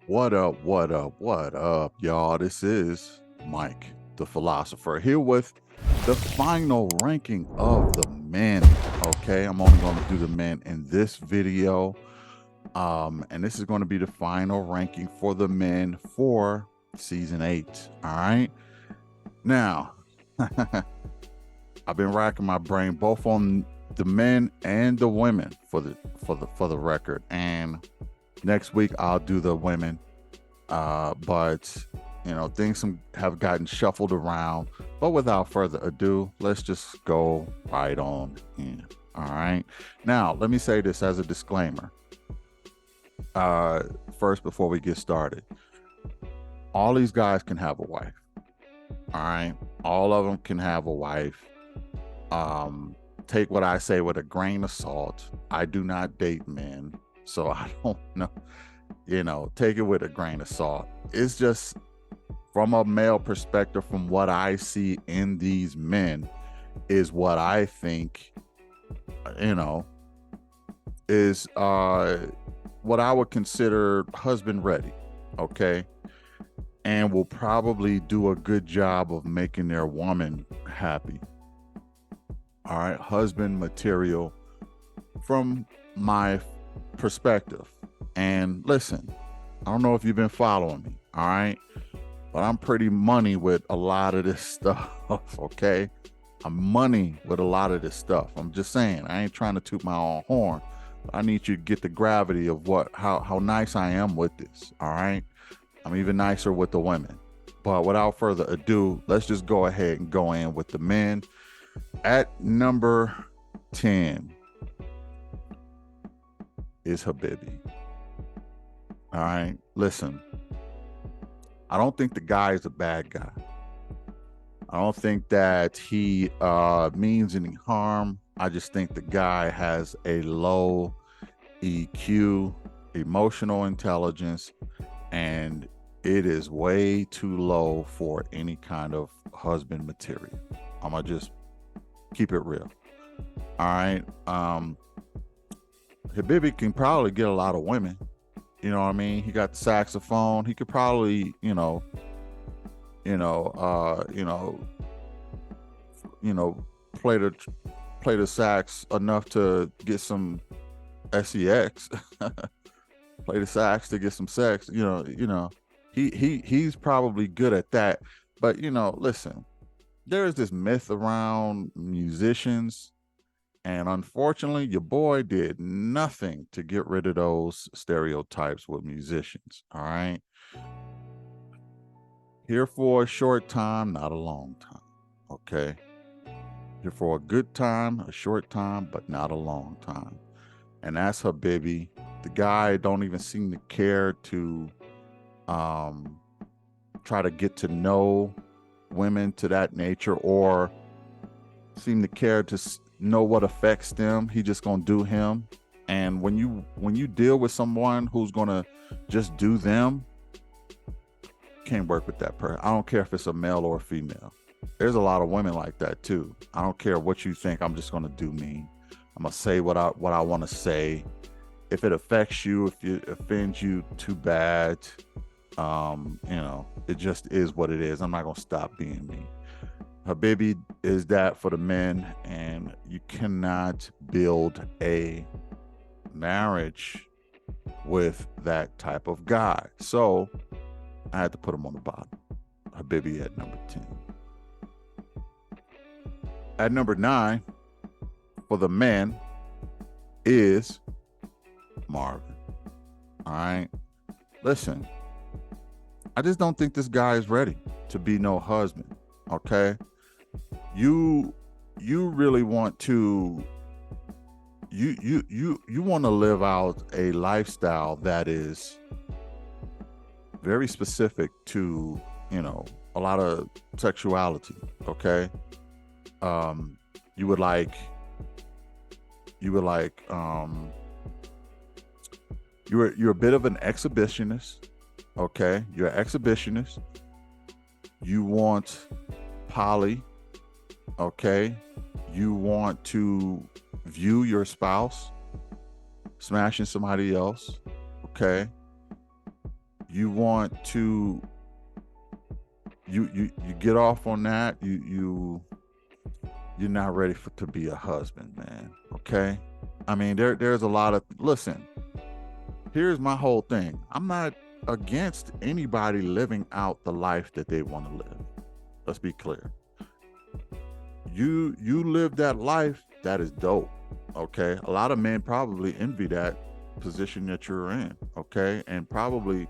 What up, what up, what up, y'all? This is Mike, the philosopher, here with the final ranking of the men. Okay, I'm only going to do the men in this video. And this is going to be the final ranking for the men for season 8. All right. Now, I've been racking my brain both on the men and the women for the record. And next week I'll do the women. But things have gotten shuffled around. But without further ado, let's just go right on in. All right. Now, let me say this as a disclaimer. First, before we get started, all these guys can have a wife. All right. All of them can have a wife. Take what I say with a grain of salt. I do not date men, so I don't know. Take it with a grain of salt. It's just from a male perspective, from what I see in these men, is what I think, is what I would consider husband ready, okay? And will probably do a good job of making their woman happy. All right, husband material from my perspective. And listen, I don't know if you've been following me, all right? But I'm pretty money with a lot of this stuff, okay? I'm money with a lot of this stuff. I'm just saying, I ain't trying to toot my own horn. But I need you to get the gravity of how nice I am with this, all right? I'm even nicer with the women. But without further ado, let's just go ahead and go in with the men. At number 10 is Habibi. All right, listen. I don't think the guy is a bad guy. I don't think that he means any harm. I just think the guy has a low EQ, emotional intelligence, and it is way too low for any kind of husband material. I'm gonna just keep it real. All right. Habibi can probably get a lot of women. You know what I mean? He got the saxophone. He could probably, play the sax enough to get some sex. Play the sax to get some sex. He's probably good at that. But listen, there is this myth around musicians. And unfortunately, your boy did nothing to get rid of those stereotypes with musicians. All right. Here for a short time, not a long time. Okay. Here for a good time, a short time, but not a long time. And that's Habibi. The guy don't even seem to care to try to get to know women to that nature, or seem to care to know what affects them. He just gonna do him. And when you deal with someone who's gonna just do them, can't work with that person. I don't care if it's a male or a female. There's a lot of women like that too. I don't care what you think. I'm just gonna do me. I'm gonna say what I want to say. If it affects you, if it offends you, too bad. It just is what it is. I'm not gonna stop being me. Habibi is that for the men, and you cannot build a marriage with that type of guy. So I had to put him on the bottom. Habibi at number 10. At number 9 for the men is Marvin. All right. Listen, I just don't think this guy is ready to be no husband. Okay. You really want to you want to live out a lifestyle that is very specific to a lot of sexuality. Okay. You're a bit of an exhibitionist. Okay. You're an exhibitionist. You want poly. Okay. You want to view your spouse smashing somebody else. Okay. You want to you get off on that. You're not ready to be a husband, man. Okay? I mean, there's a lot of, listen, here's my whole thing. I'm not against anybody living out the life that they want to live. Let's be clear. You live that life, that is dope. Okay? A lot of men probably envy that position that you're in, okay? And probably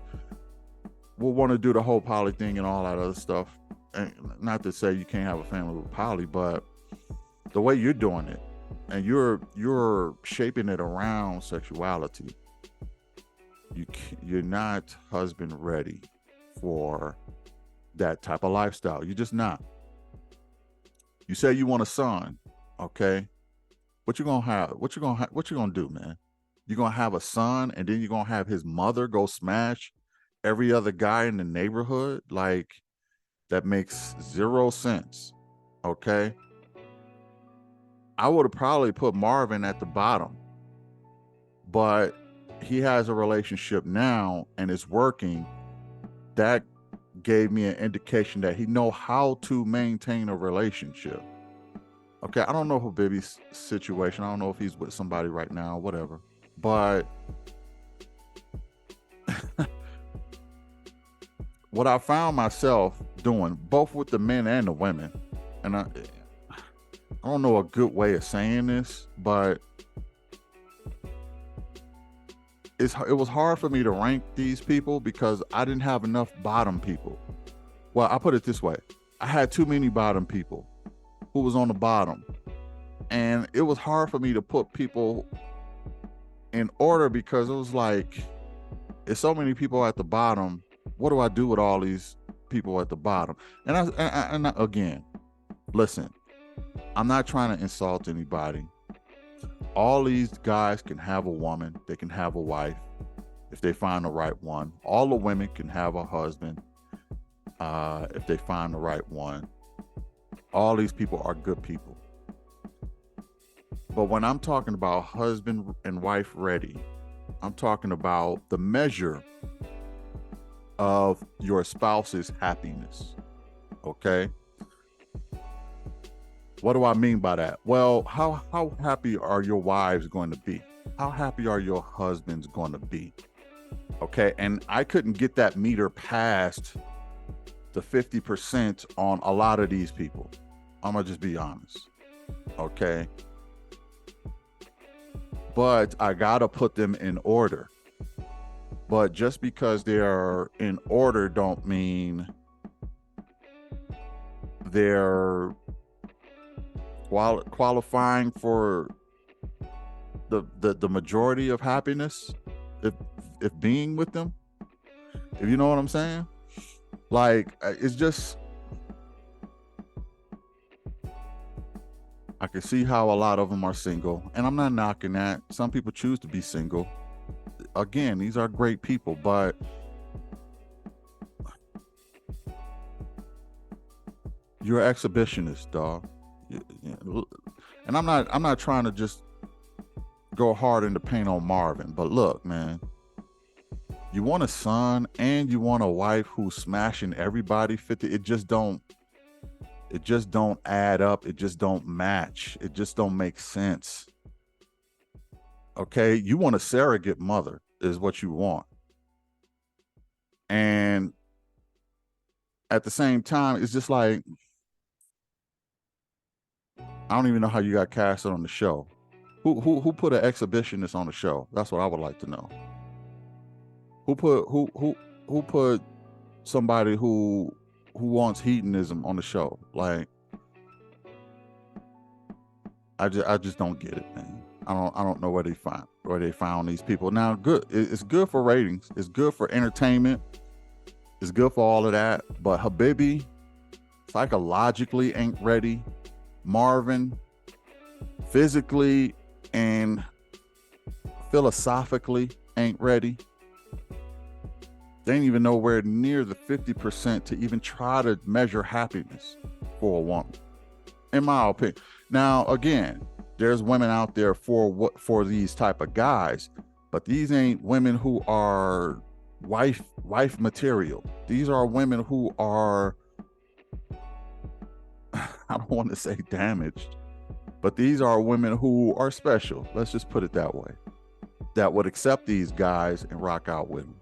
will want to do the whole poly thing and all that other stuff. And not to say you can't have a family with poly, but the way you're doing it, and you're shaping it around sexuality, you're not husband ready for that type of lifestyle. You're just not. You say you want a son, okay? What you gonna have? What you gonna do, man? You're gonna have a son, and then you're gonna have his mother go smash every other guy in the neighborhood? Like, that makes zero sense. Okay. I would have probably put Marvin at the bottom, but he has a relationship now and it's working. That gave me an indication that he know how to maintain a relationship. Okay, I don't know for Bibby's situation. I don't know if he's with somebody right now, whatever. But what I found myself doing, both with the men and the women, and I don't know a good way of saying this, but it was hard for me to rank these people because I didn't have enough bottom people. Well, I put it this way. I had too many bottom people who was on the bottom. And it was hard for me to put people in order because it was like, there's so many people at the bottom. What do I do with all these people at the bottom? And again, listen, I'm not trying to insult anybody. All these guys can have a woman. They can have a wife if they find the right one. All the women can have a husband if they find the right one. All these people are good people. But when I'm talking about husband and wife ready, I'm talking about the measure of your spouse's happiness. Okay? What do I mean by that? Well, how happy are your wives going to be? How happy are your husbands going to be? Okay, and I couldn't get that meter past the 50% on a lot of these people. I'm gonna just be honest. Okay? But I gotta put them in order. But just because they are in order don't mean they're qualifying for the majority of happiness if being with them, if you know what I'm saying. Like, it's just, I can see how a lot of them are single, and I'm not knocking that. Some people choose to be single. Again, these are great people, but you're an exhibitionist, dog. And I'm not trying to just go hard in the paint on Marvin, but look, man, you want a son and you want a wife who's smashing everybody 50. It just don't add up. It just don't match. It just don't make sense. Okay, you want a surrogate mother is what you want. And at the same time, it's just like, I don't even know how you got casted on the show. Who put an exhibitionist on the show? That's what I would like to know. Who put somebody who wants hedonism on the show? Like, I just don't get it, man. I don't know where they found these people. Now, good, it's good for ratings, it's good for entertainment, it's good for all of that. But Habibi psychologically ain't ready. Marvin physically and philosophically ain't ready. They ain't even nowhere near the 50% to even try to measure happiness for a woman, in my opinion. Now, again, there's women out there for these type of guys, but these ain't women who are wife material. These are women who are, I don't want to say damaged, but these are women who are special. Let's just put it that way. That would accept these guys and rock out with them.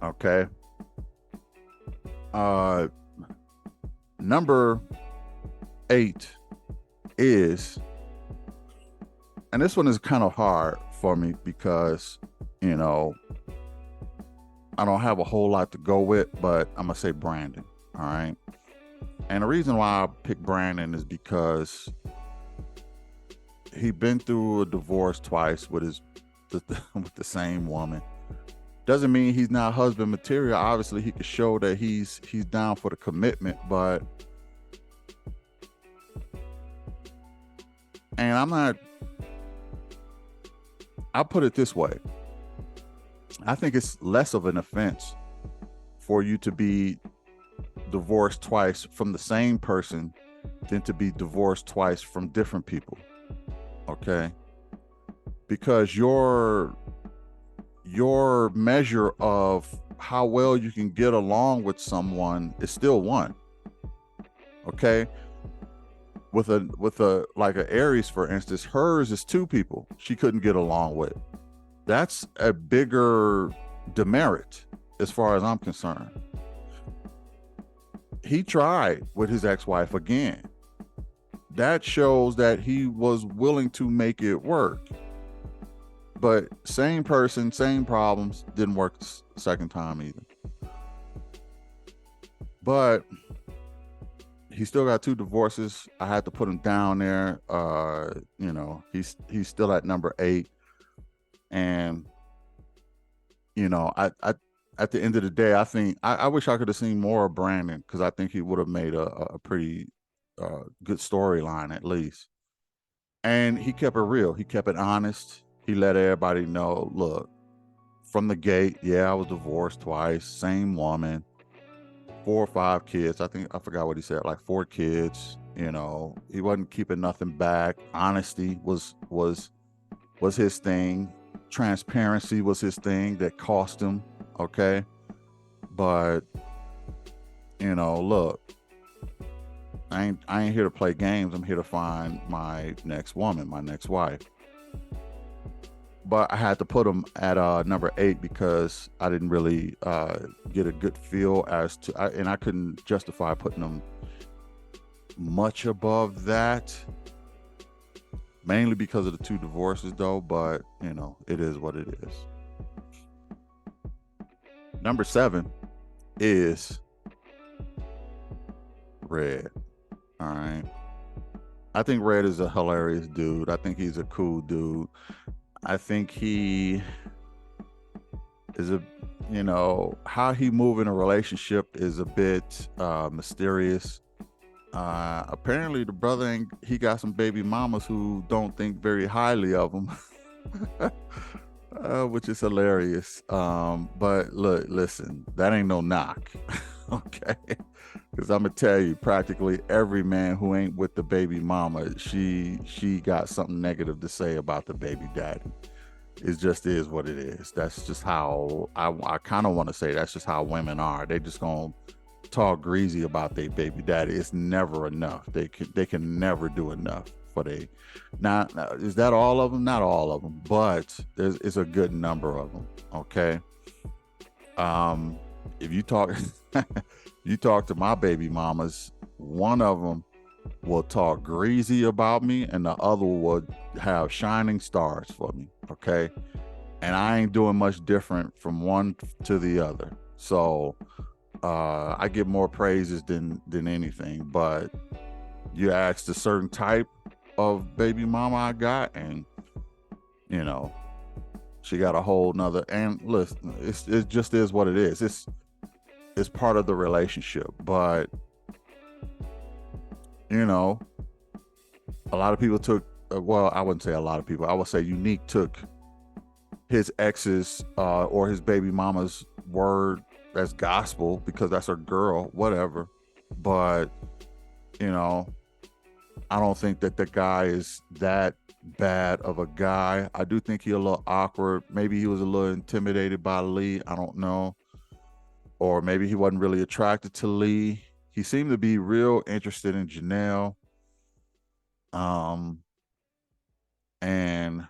Okay. Number 8 is, and this one is kind of hard for me because, you know, I don't have a whole lot to go with, but I'm gonna say Brandon. All right. And the reason why I picked Brandon is because he been through a divorce twice with with the same woman. Doesn't mean he's not husband material. Obviously, he could show that he's down for the commitment, but and I'm not. I'll put it this way. I think it's less of an offense for you to be divorced twice from the same person than to be divorced twice from different people. Okay? Because your measure of how well you can get along with someone is still one. Okay? With a like a Aries, for instance, hers is 2 people she couldn't get along with. That's a bigger demerit as far as I'm concerned. He tried with his ex-wife again. That shows that he was willing to make it work. But same person, same problems, didn't work the second time either. But he still got 2 divorces. I had to put him down there. You know, he's still at number 8. And, you know, I at the end of the day, I think I wish I could have seen more of Brandon, because I think he would have made a pretty good storyline at least. And he kept it real. He kept it honest. He let everybody know, look, from the gate, yeah, I was divorced twice, same woman, 4 or 5 kids. I think I forgot what he said, like 4 kids. You know, he wasn't keeping nothing back. Honesty was his thing. Transparency was his thing that cost him. Okay. But, you know, look, I ain't here to play games. I'm here to find my next woman, my next wife. But I had to put him at number 8 because I didn't really get a good feel as to, and I couldn't justify putting him much above that. Mainly because of the 2 divorces, though. But, you know, it is what it is. Number 7 is Red. All right. I think Red is a hilarious dude. I think he's a cool dude. I think he is you know, how he move in a relationship is a bit mysterious. Apparently the brother he got some baby mamas who don't think very highly of him. Which is hilarious. But look, listen, that ain't no knock. Okay. Because I'm gonna tell you, practically every man who ain't with the baby mama, she got something negative to say about the baby daddy. It just is what it is. That's just how I kind of want to say that's just how women are. They just gonna talk greasy about their baby daddy. It's never enough. They can never do enough for they. Now, is that all of them? Not all of them, but it's a good number of them. Okay. If you talk, you talk to my baby mamas, one of them will talk greasy about me, and the other would have shining stars for me. Okay. And I ain't doing much different from one to the other. So I get more praises than anything. But you asked a certain type of baby mama I got, and you know, she got a whole nother. And listen, it just is what it is. It's part of the relationship. But you know, a lot of people took, well, I wouldn't say a lot of people, I would say Unique took his ex's or his baby mama's word as gospel because that's her girl, whatever. But you know, I don't think that the guy is that bad of a guy. I do think he's a little awkward. Maybe he was a little intimidated by Lee. I don't know. Or maybe he wasn't really attracted to Lee. He seemed to be real interested in Janelle. Um, and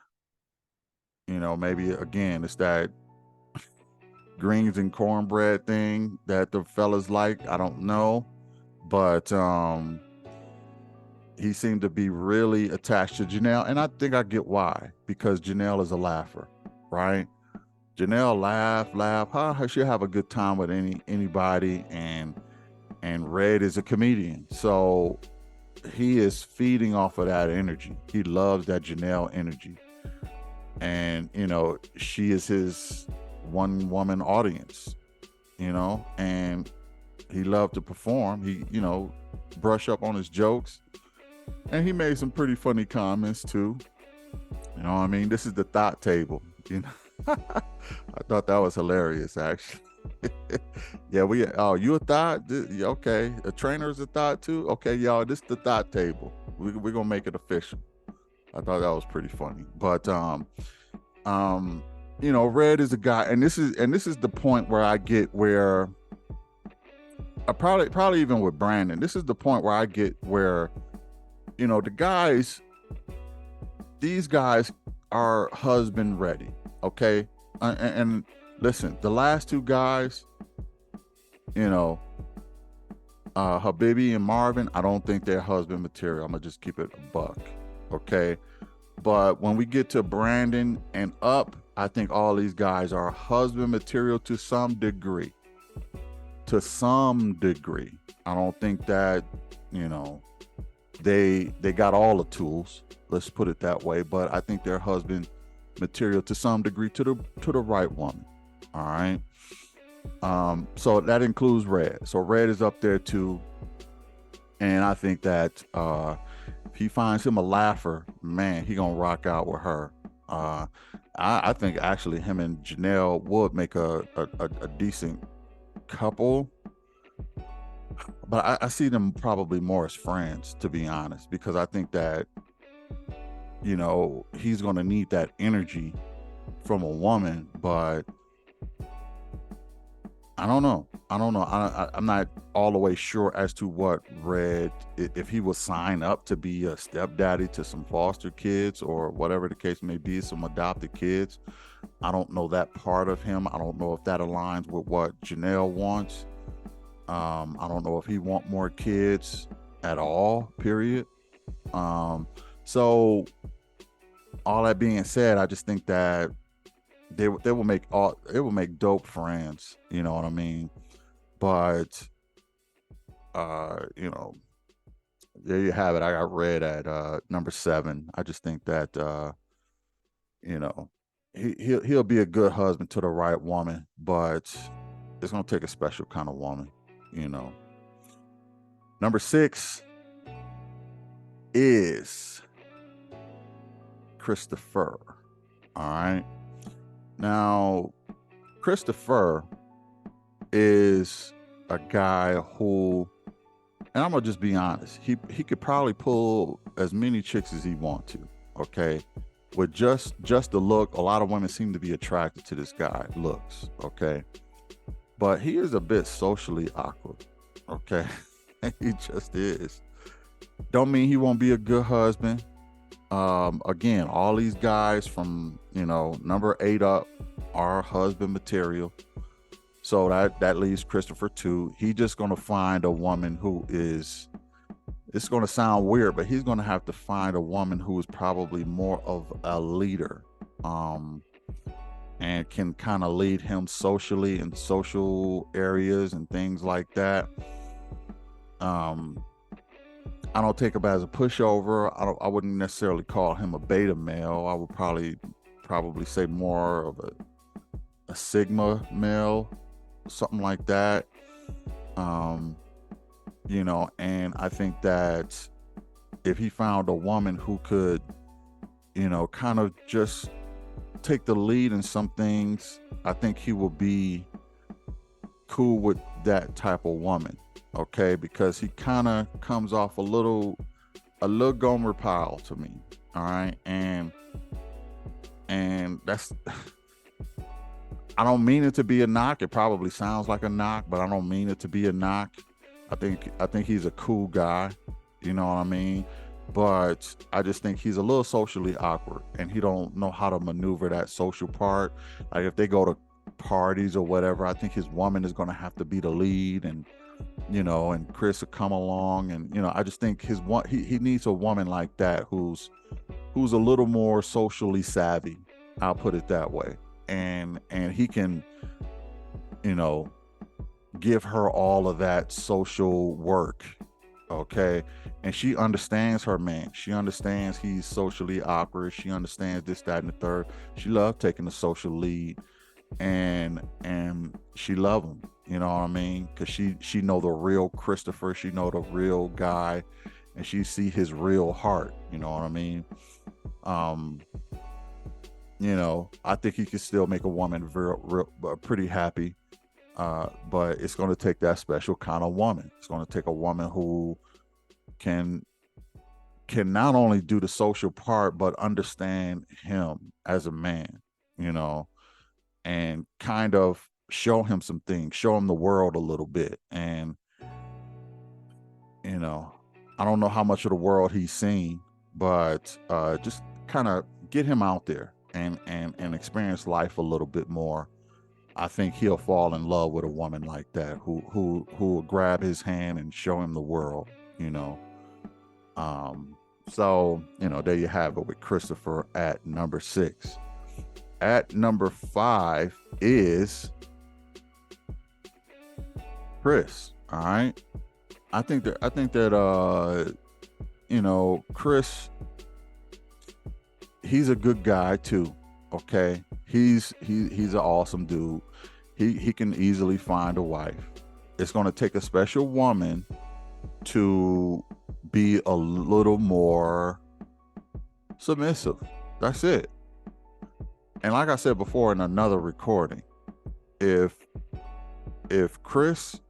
maybe again, it's that greens and cornbread thing that the fellas like. I don't know. But he seemed to be really attached to Janelle. And I think I get why, because Janelle is a laugher, right? Janelle laugh. She'll have a good time with anybody, and Red is a comedian, so he is feeding off of that energy. He loves that Janelle energy, and she is his one woman audience, and he loved to perform. He brush up on his jokes, and he made some pretty funny comments too. You know what I mean? This is the thought table, I thought that was hilarious, actually. Yeah, you a thought? Okay, a trainer is a thought too. Okay, y'all, this is the thought table. We're gonna make it official. I thought that was pretty funny. But Red is a guy, and this is the point where I get where I probably even with Brandon, this is the point where I get where the guys, these guys are husband ready. Okay, and listen, the last two guys, Habibi and Marvin, I don't think they're husband material. I'm gonna just keep it a buck, okay? But when we get to Brandon and up, I think all these guys are husband material to some degree. To some degree, I don't think that they got all the tools. Let's put it that way. But I think they're husband material to some degree to the right woman. All right. So that includes Red. So Red is up there too. And I think that if he finds him a laugher, man, he gonna rock out with her. I think actually him and Janelle would make a decent couple. But I see them probably more as friends, to be honest, because I think that he's going to need that energy from a woman, but I don't know. I'm not all the way sure as to what Red, if he will sign up to be a stepdaddy to some foster kids or whatever the case may be, some adopted kids. I don't know that part of him. I don't know if that aligns with what Janelle wants. I don't know if he want more kids at all, period. So all that being said, I just think that they will make dope friends, you know what I mean? But there you have it. I got Red at number 7. I just think that he'll be a good husband to the right woman, but it's gonna take a special kind of woman, Number 6 is Christopher. All right. Now, Christopher is a guy who, and I'm gonna just be honest, he could probably pull as many chicks as he want to. Okay. With just the look, a lot of women seem to be attracted to this guy looks. Okay. But he is a bit socially awkward. Okay. He just is. Don't mean he won't be a good husband. Again, all these guys from number 8 up are husband material. So that leaves Christopher too. He's just gonna find a woman who is, it's gonna sound weird, but he's gonna have to find a woman who is probably more of a leader, and can kind of lead him socially in social areas and things like that. I don't take him as a pushover. I wouldn't necessarily call him a beta male. I would probably say more of a sigma male, something like that. And I think that if he found a woman who could, kind of just take the lead in some things, I think he will be cool with that type of woman. Okay, because he kind of comes off a little Gomer Pyle to me. All right. And that's I don't mean it to be a knock. It probably sounds like a knock, but I don't mean it to be a knock. I think he's a cool guy. You know what I mean? But I just think he's a little socially awkward, and he don't know how to maneuver that social part. Like if they go to parties or whatever, I think his woman is going to have to be the lead, and and Chris will come along, and I just think he needs a woman like that who's a little more socially savvy. I'll put it that way, and he can, you know, give her all of that social work. Okay. And she understands her man. She understands he's socially awkward. She understands this, that, and the third. She loves taking the social lead, and she love him. You know what I mean? Because she know the real Christopher. She know the real guy, and she see his real heart. You know what I mean? I think he could still make a woman pretty happy. But it's going to take that special kind of woman. It's going to take a woman who can not only do the social part, but understand him as a man, and kind of show him some things, show him the world a little bit. And, I don't know how much of the world he's seen, but just kind of get him out there and experience life a little bit more. I think he'll fall in love with a woman like that who will grab his hand and show him the world, So, there you have it with Christopher at number 6. At number 5 is Chris. All right. I think that Chris, he's a good guy too. Okay. He's an awesome dude. He can easily find a wife. It's going to take a special woman to be a little more submissive. That's it. And like I said before in another recording, if Chris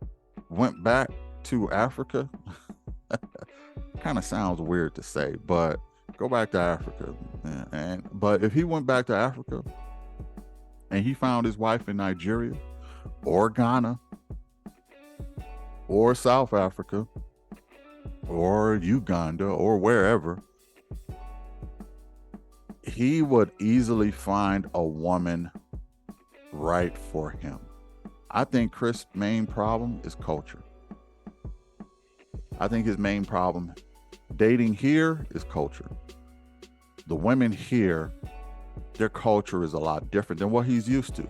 went back to Africa, kind of sounds weird to say, but go back to Africa. But if he went back to Africa and he found his wife in Nigeria or Ghana or South Africa or Uganda or wherever, he would easily find a woman right for him. I think Chris' main problem is culture. I think his main problem dating here is culture. The women here, their culture is a lot different than what he's used to.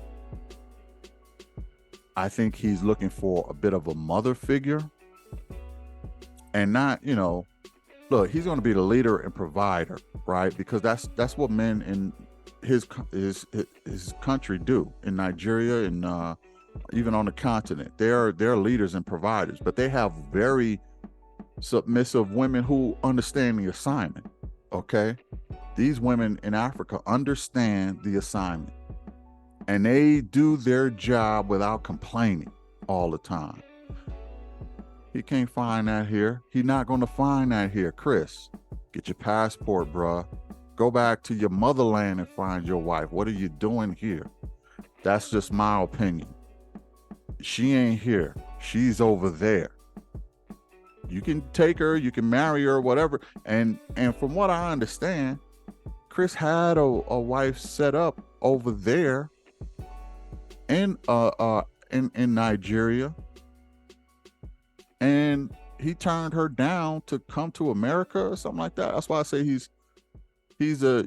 I think he's looking for a bit of a mother figure, and not, look, he's going to be the leader and provider, right? Because that's what men in his country do, in Nigeria and even on the continent. They're leaders and providers, but they have very submissive women who understand the assignment. Okay, these women in Africa understand the assignment, and they do their job without complaining all the time. He can't find that here. He's not going to find that here. Chris, get your passport, bruh. Go back to your motherland and find your wife. What are you doing here? That's just my opinion. She ain't here. She's over there. You can take her, you can marry her, whatever. And from what I understand, Chris had a wife set up over there in Nigeria, and he turned her down to come to America or something like that. That's why I say he's a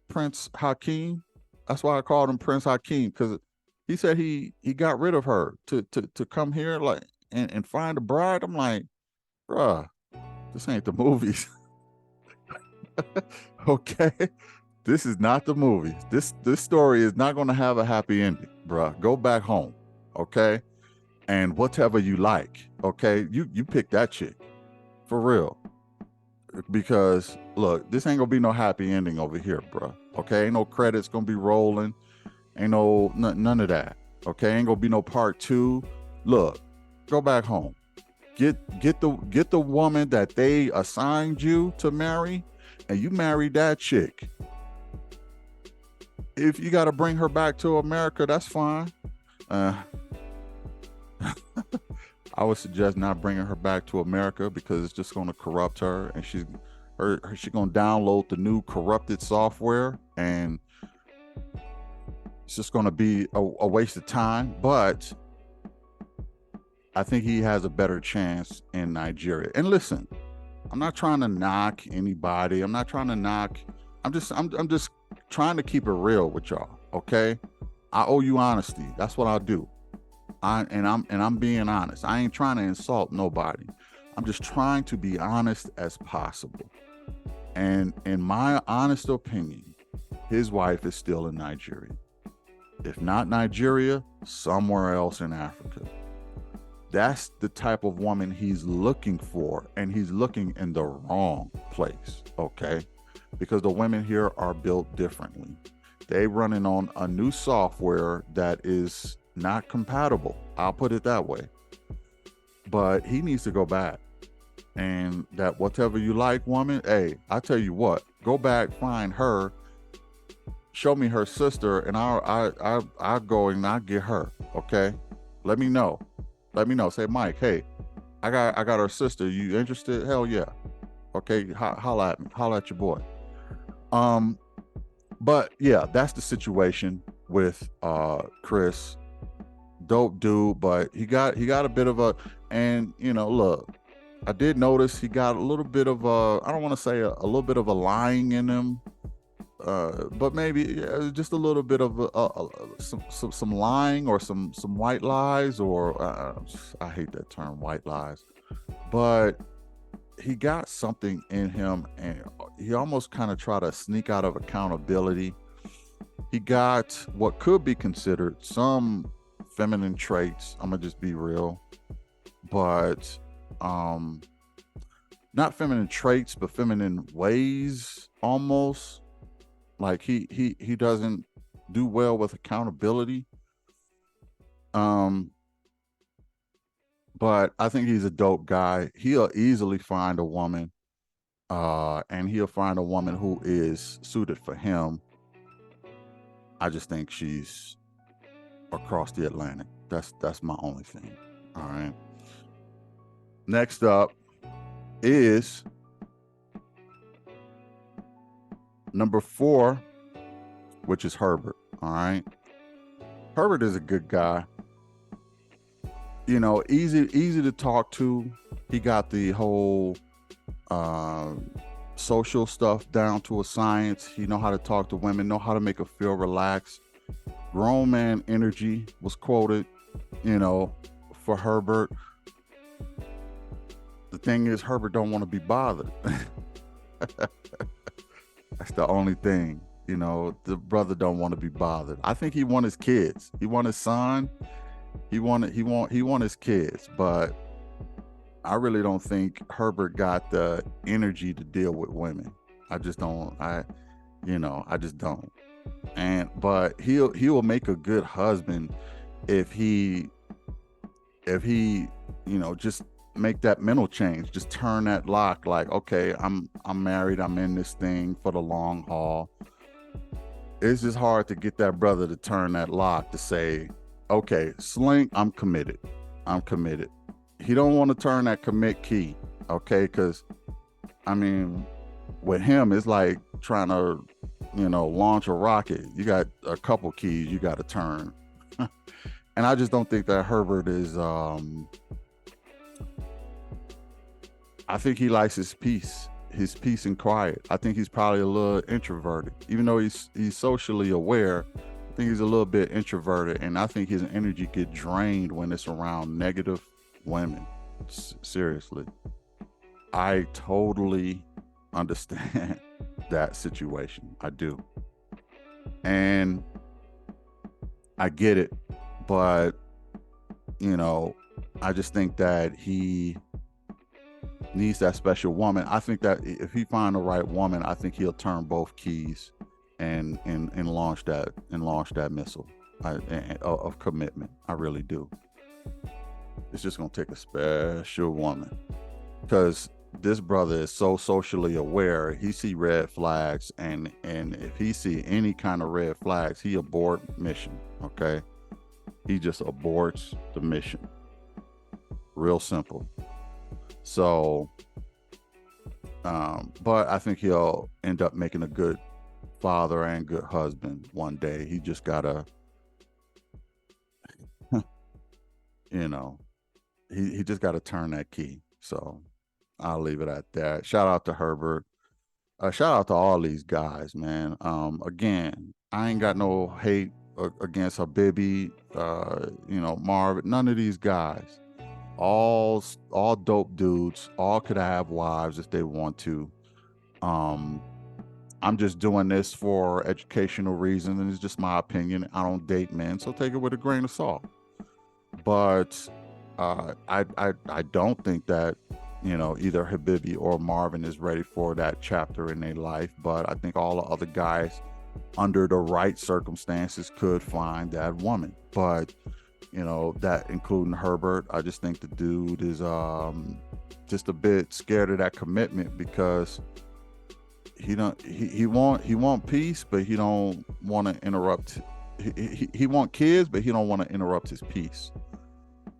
Prince Hakeem. That's why I called him Prince Hakeem, because he said he got rid of her to come here, like, and find a bride. I'm like, bruh, this ain't the movies. Okay, this is not the movies. This story is not going to have a happy ending, bruh. Go back home, okay, and whatever you like, okay, you pick that chick for real, because look, this ain't gonna be no happy ending over here, bruh. Okay, ain't no credits gonna be rolling, ain't none of that. Okay, ain't gonna be no part 2. Look, go back home. Get the woman that they assigned you to marry, and you married that chick. If you got to bring her back to America, that's fine. Uh, I would suggest not bringing her back to America because it's just going to corrupt her, and she's going to download the new corrupted software, and it's just going to be a waste of time. But I think he has a better chance in Nigeria. And listen, I'm not trying to knock anybody. I'm not trying to knock. I'm just trying to keep it real with y'all. Okay, I owe you honesty. That's what I'll do. I'm being honest. I ain't trying to insult nobody. I'm just trying to be honest as possible. And in my honest opinion, his wife is still in Nigeria. If not Nigeria, somewhere else in Africa. That's the type of woman he's looking for, and he's looking in the wrong place, okay? Because the women here are built differently. They running on a new software that is not compatible. I'll put it that way. But he needs to go back. And that whatever you like, woman, hey, I tell you what, go back, find her, show me her sister, and I'll go and I'll get her. Okay? Let me know. Say, Mike, hey, I got her sister. You interested? Hell yeah. Okay, holla at me. Holla at your boy. But yeah, that's the situation with Chris. Dope dude, but he got a bit of a, and look, I did notice he got a little bit of a, I don't want to say a little bit of a lying in him, but maybe just a little bit of some lying, or some white lies, or I hate that term, white lies, but he got something in him, and he almost kind of tried to sneak out of accountability. He got what could be considered some feminine traits. I'm gonna just be real, but not feminine traits, but feminine ways, almost. Like he doesn't do well with accountability. But I think he's a dope guy. He'll easily find a woman, and he'll find a woman who is suited for him. I just think she's across the Atlantic. That's my only thing. All right. Next up is number 4, which is Herbert. All right. Herbert is a good guy. Easy to talk to. He got the whole social stuff down to a science. He know how to talk to women, know how to make her feel relaxed. Grown man energy was quoted, for Herbert. The thing is, Herbert don't want to be bothered. That's the only thing. The brother don't want to be bothered. I think he want his kids. He want his son. He want his kids, but I really don't think Herbert got the energy to deal with women. I just don't. I just don't. But he will make a good husband if he just make that mental change, just turn that lock. Like, okay, I'm married. I'm in this thing for the long haul. It's just hard to get that brother to turn that lock to say, okay, Slink, I'm committed. He don't want to turn that commit key, okay? Because, with him, it's like trying to, launch a rocket. You got a couple keys you got to turn. And I just don't think that Herbert is, I think he likes his peace and quiet. I think he's probably a little introverted. Even though he's socially aware, I think he's a little bit introverted, and I think his energy get drained when it's around negative women. Seriously. I totally understand that situation. I do. And I get it, but I just think that he needs that special woman. I think that if he find the right woman, I think he'll turn both keys and launch that missile of commitment. I really do. It's just gonna take a special woman, because this brother is so socially aware. He see red flags, and if he see any kind of red flags, he abort mission. Okay, he just aborts the mission. Real simple. So, but I think he'll end up making a good father and good husband one day. He just gotta, you know, he just gotta turn that key. So I'll leave it at that. Shout out to Herbert. Shout out to all these guys, man. Again, I ain't got no hate against Habibi, Marvin. None of these guys. All dope dudes. All could have wives if they want to. I'm just doing this for educational reasons, and it's just my opinion. I don't date men, so take it with a grain of salt. But I don't think that either Habibi or Marvin is ready for that chapter in their life. But I think all the other guys, under the right circumstances, could find that woman. But that including Herbert, I just think the dude is just a bit scared of that commitment because he want peace, but he don't want to interrupt. He want kids, but he don't want to interrupt his peace.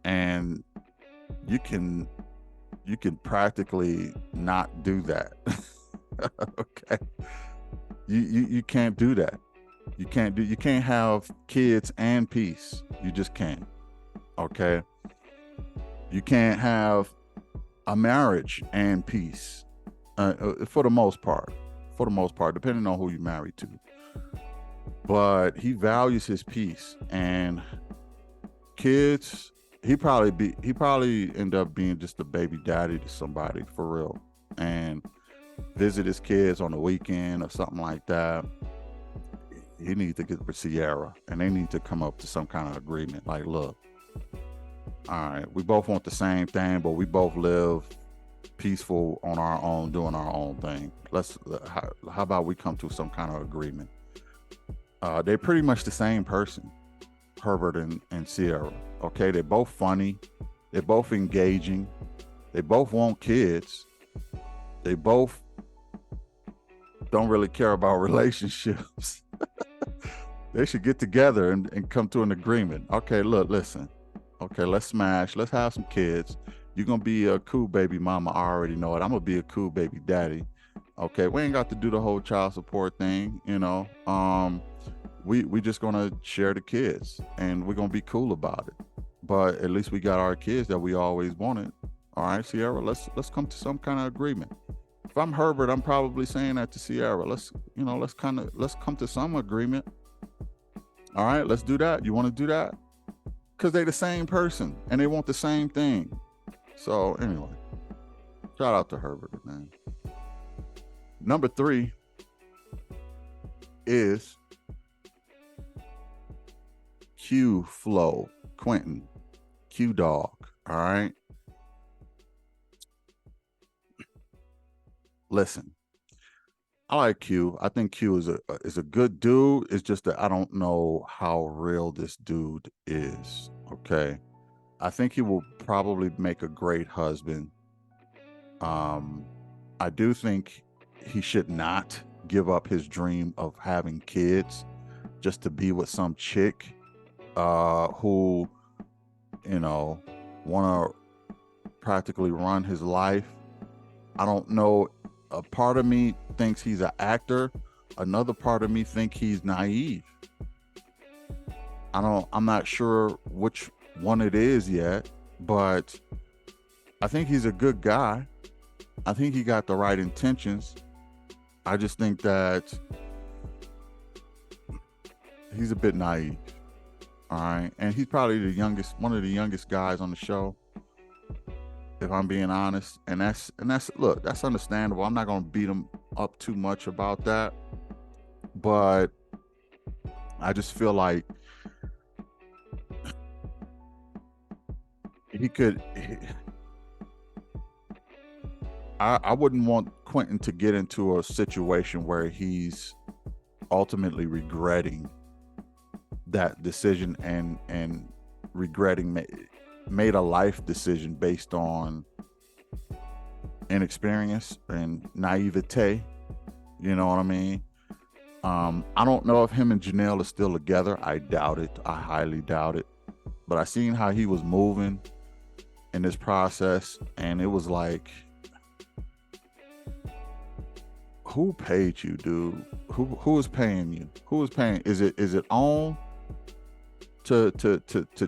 And you can practically not do that. Okay, you can't do that. You can't have kids and peace. You just can't. Okay, you can't have a marriage and peace. For the most part, depending on who you're married to. But he values his peace, and kids. He probably end up being just a baby daddy to somebody for real, and visit his kids on the weekend or something like that. He needs to get with Sierra, and they need to come up to some kind of agreement. Like, look, all right, we both want the same thing, but we both live peaceful on our own, doing our own thing. How about we come to some kind of agreement? They're pretty much the same person, Herbert and Sierra. Okay, they're both funny, they're both engaging, they both want kids, they both don't really care about relationships. They should get together and come to an agreement. Okay, look, listen. Okay, let's smash. Let's have some kids. You're gonna be a cool baby mama. I already know it. I'm gonna be a cool baby daddy. Okay, we ain't got to do the whole child support thing. We just gonna share the kids, and we're gonna be cool about it. But at least we got our kids that we always wanted. All right, Sierra, let's come to some kind of agreement. If I'm Herbert, I'm probably saying that to Sierra. Let's come to some agreement. All right, let's do that. You want to do that? Because they're the same person and they want the same thing. So anyway, shout out to Herbert, man. Number 3 is Q Flow, Quentin, Q Dog. All right. Listen, I like Q. I think Q is a good dude. It's just that I don't know how real this dude is. Okay. I think he will probably make a great husband. I do think he should not give up his dream of having kids just to be with some chick who want to practically run his life. I don't know. A part of me thinks he's an actor. Another part of me think he's naive. I'm not sure which one it is yet, but I think he's a good guy. I think he got the right intentions. I just think that he's a bit naive. All right. And he's probably one of the youngest guys on the show, if I'm being honest. And that's understandable. I'm not going to beat him up too much about that. But I just feel like I wouldn't want Quentin to get into a situation where he's ultimately regretting that decision and regretting made a life decision based on inexperience and naivete. You know what I mean? I don't know if him and Janelle are still together. I doubt it. I highly doubt it. But I seen how he was moving in this process, and it was like, who paid you, dude? Who is paying you? Who is paying? Is it on to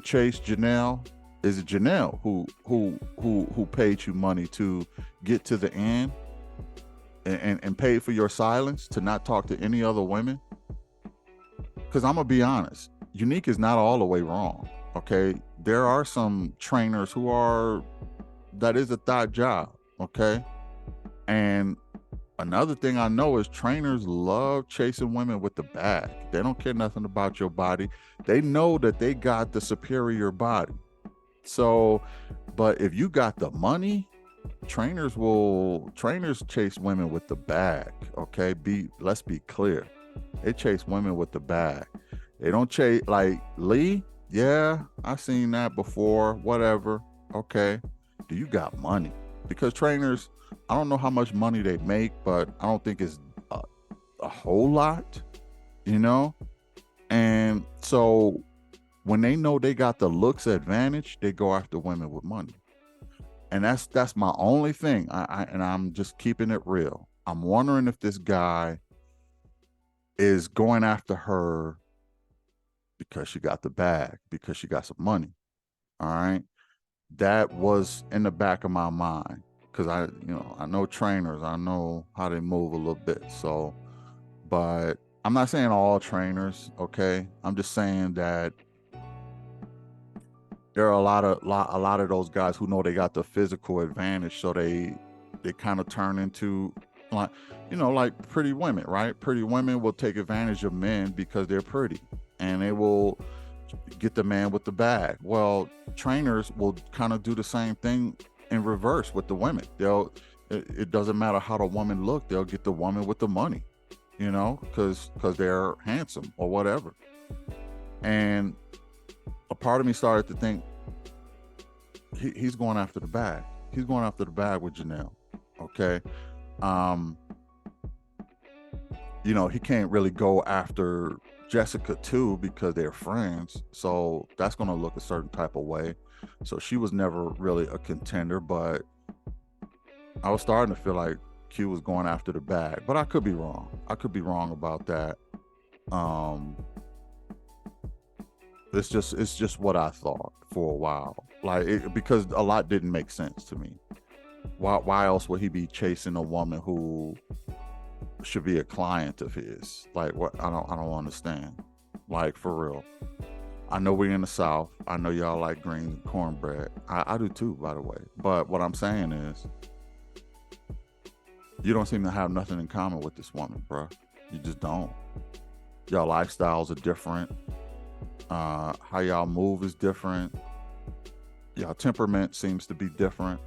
chase Janelle? Is it Janelle who paid you money to get to the end and paid for your silence to not talk to any other women? Because I'm gonna be honest, Unique is not all the way wrong. Okay, there are some trainers who are, that is a thought job. Okay, and another thing I know is trainers love chasing women with the bag. They don't care nothing about your body. They know that they got the superior body. So, but if you got the money, trainers chase women with the bag. Okay, let's be clear. They chase women with the bag. They don't chase like Lee. Yeah, I seen that before. Whatever. Okay. Do you got money? Because trainers, I don't know how much money they make, but I don't think it's a whole lot, you know? And so when they know they got the looks advantage, they go after women with money. And that's my only thing. And I'm just keeping it real. I'm wondering if this guy is going after her because she got the bag, because she got some money. All right. That was in the back of my mind because I know trainers, I know how they move a little bit. So, but I'm not saying all trainers, okay? I'm just saying that there are a lot of those guys who know they got the physical advantage, so they kind of turn into like pretty women, right? Pretty women will take advantage of men because they're pretty, and they will get the man with the bag. Well, trainers will kind of do the same thing in reverse with the women. It doesn't matter how the woman look, they'll get the woman with the money, because they're handsome or whatever. And a part of me started to think he's going after the bag. He's going after the bag with Janelle. Okay. He can't really go after Jessica too because they're friends. So that's going to look a certain type of way. So she was never really a contender, but I was starting to feel like Q was going after the bag, but I could be wrong. I could be wrong about that. It's just what I thought for a while, because a lot didn't make sense to me. Why else would he be chasing a woman who should be a client of his? Like, what? I don't understand. Like, for real. I know we're in the South. I know y'all like greens and cornbread. I do too, by the way. But what I'm saying is, you don't seem to have nothing in common with this woman, bro. You just don't. Y'all lifestyles are different. How y'all move is different. Y'all temperament seems to be different.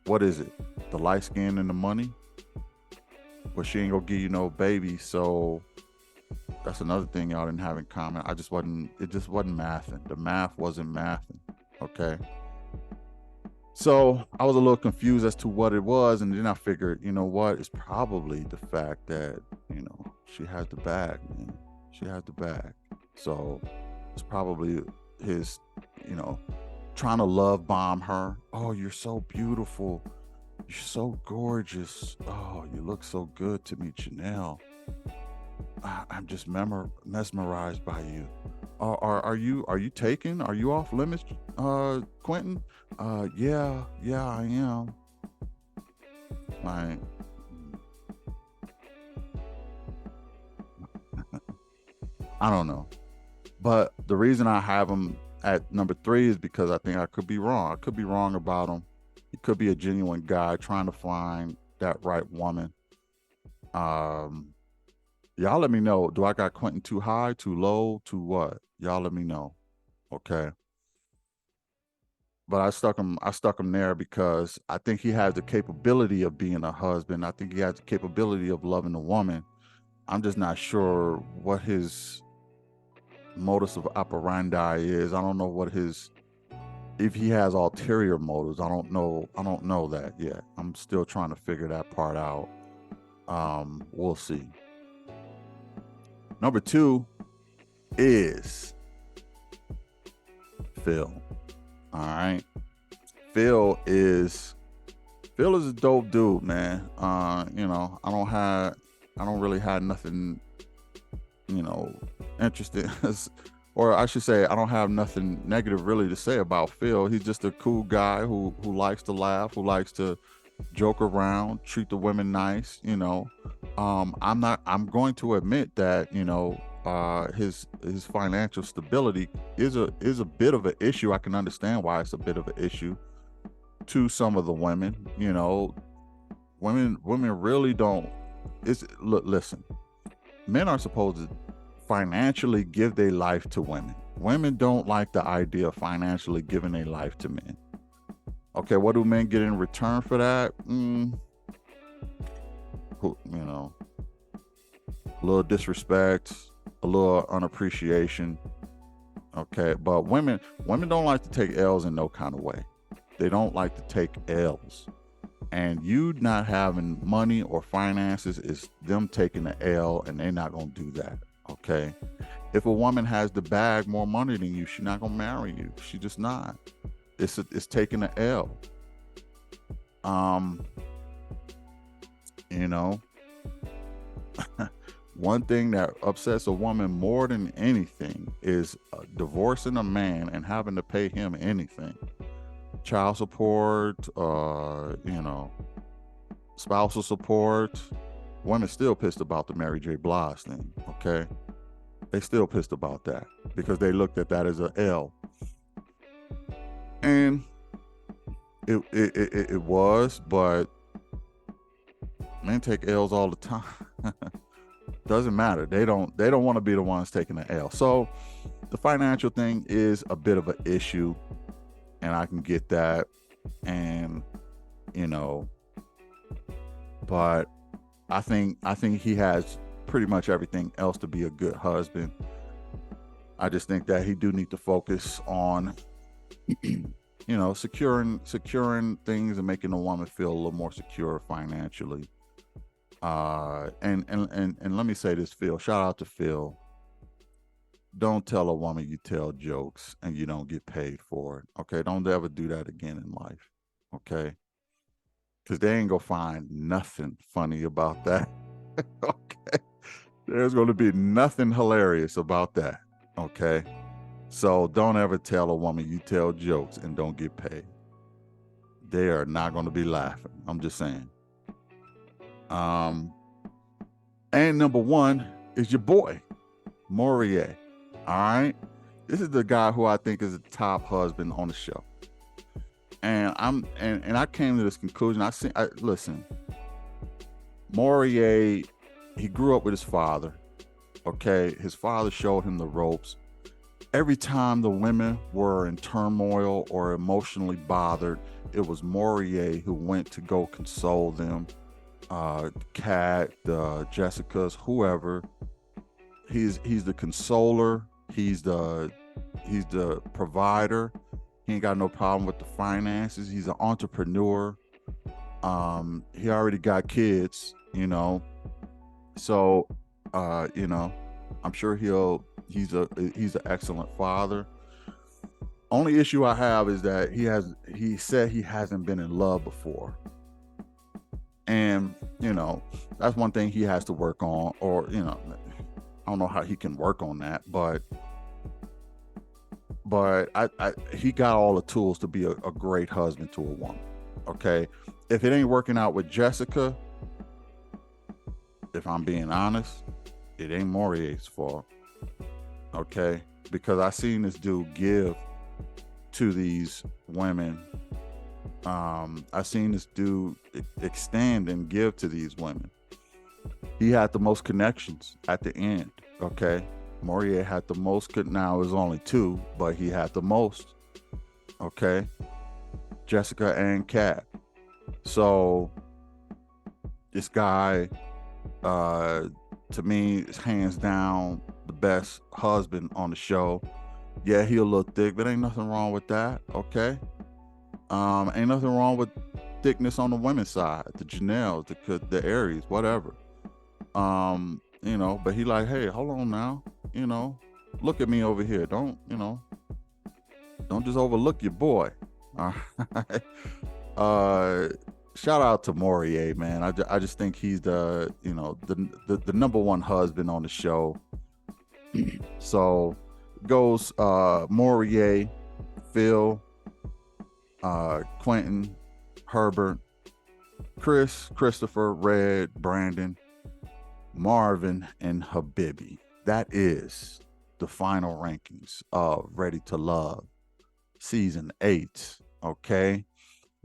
What is it? The light skin and the money? Well, she ain't gonna give you no baby, so that's another thing y'all didn't have in common. It just wasn't mathing. The math wasn't mathing. Okay. So I was a little confused as to what it was, and then I figured, you know what? It's probably the fact that, she has the bag, man. She has the bag. So it's probably his, trying to love bomb her. Oh, you're so beautiful. You're so gorgeous. Oh, you look so good to me, Janelle. I'm just mesmerized by you. Are you taken? Are you off limits, Quentin? Yeah, I am. Like, I don't know. But the reason I have him at number 3 is because I think I could be wrong. I could be wrong about him. He could be a genuine guy trying to find that right woman. Y'all let me know. Do I got Quentin too high, too low, too what? Y'all let me know. Okay. But I stuck him there because I think he has the capability of being a husband. I think he has the capability of loving a woman. I'm just not sure what his modus of operandi is. I don't know what his if he has ulterior motives, I don't know that yet. I'm still trying to figure that part out. We'll see. Number 2 is Phil. All right. Phil is a dope dude, man. I don't really have nothing, interesting, or I should say, I don't have nothing negative really to say about Phil. He's just a cool guy who likes to laugh, who likes to joke around, treat the women nice. I'm going to admit that his financial stability is a bit of an issue. I can understand why it's a bit of an issue to some of the women. Women really don't. Listen, men are supposed to financially give their life to women. Women don't like the idea of financially giving their life to men. Okay, what do men get in return for that? A little disrespect, a little unappreciation. Okay, but women don't like to take L's in no kind of way. They don't like to take L's. And you not having money or finances is them taking the L, and they're not going to do that. Okay. If a woman has the bag, more money than you, she's not going to marry you. She just not. It's taking the L. One thing that upsets a woman more than anything is divorcing a man and having to pay him anything. Child support, spousal support. Women still pissed about the Mary J. Blige thing, okay? They still pissed about that because they looked at that as a L. And it was, but men take L's all the time. Doesn't matter. They don't want to be the ones taking the L. So the financial thing is a bit of an issue, and I can get that. And but I think he has pretty much everything else to be a good husband. I just think that he do need to focus on securing things and making a woman feel a little more secure financially. And let me say this, Phil. Shout out to Phil. Don't tell a woman you tell jokes and you don't get paid for it. Okay, don't ever do that again in life. Okay, because they ain't gonna find nothing funny about that. Okay, there's gonna be nothing hilarious about that. Okay, so don't ever tell a woman you tell jokes and don't get paid. They are not gonna be laughing. I'm just saying. And number 1 is your boy, Morier. All right. This is the guy who I think is a top husband on the show. And I came to this conclusion. Listen, Morier, he grew up with his father. Okay. His father showed him the ropes. Every time the women were in turmoil or emotionally bothered, it was Morier who went to go console them. Kat, Jessica's, whoever. He's the consoler. He's the provider. He ain't got no problem with the finances. He's an entrepreneur. He already got kids, So, I'm sure he's an excellent father. Only issue I have is that he said he hasn't been in love before. And, that's one thing he has to work on, or, I don't know how he can work on that, but he got all the tools to be a great husband to a woman. Okay. If it ain't working out with Jessica, if I'm being honest, it ain't Morier's fault. Okay. Because I seen this dude give to these women. I seen this dude extend and give to these women. He had the most connections at the end. Okay. Morier had the most. Now it was only 2, but he had the most. Okay. Jessica and Kat. So this guy, to me, is hands down the best husband on the show. Yeah, he a little thick, but ain't nothing wrong with that. Okay. Ain't nothing wrong with thickness on the women's side, the Janelles, the Aries, whatever. But he like, hey, hold on now, look at me over here. Don't just overlook your boy. All right. Uh, Shout out to Morier, man. I just think he's the number one husband on the show. So goes Morier, Phil, Quentin, Herbert, Chris, Christopher, Red, Brandon, Marvin, and Habibi. That is the final rankings of Ready to Love season 8. Okay.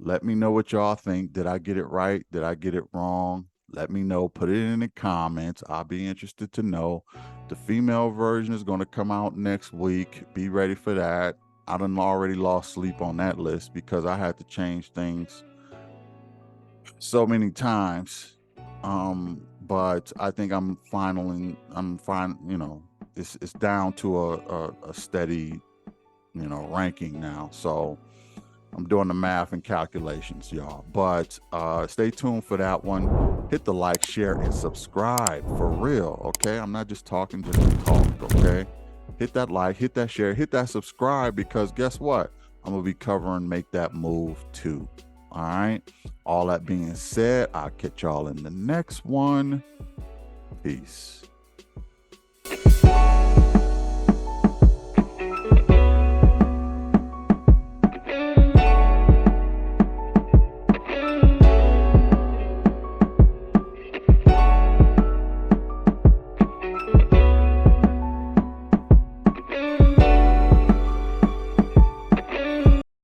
Let me know what y'all think. Did I get it right? Did I get it wrong? Let me know. Put it in the comments. I'll be interested to know. The female version is going to come out next week. Be ready for that. I done already lost sleep on that list because I had to change things so many times. But I think I'm fine, it's down to a steady, ranking now. So I'm doing the math and calculations, y'all. But stay tuned for that one. Hit the like, share, and subscribe for real, okay? I'm not just talking just to talk, okay? Hit that like, hit that share, hit that subscribe, because guess what? I'm going to be covering Make That Move too, all right? All that being said, I'll catch y'all in the next one. Peace.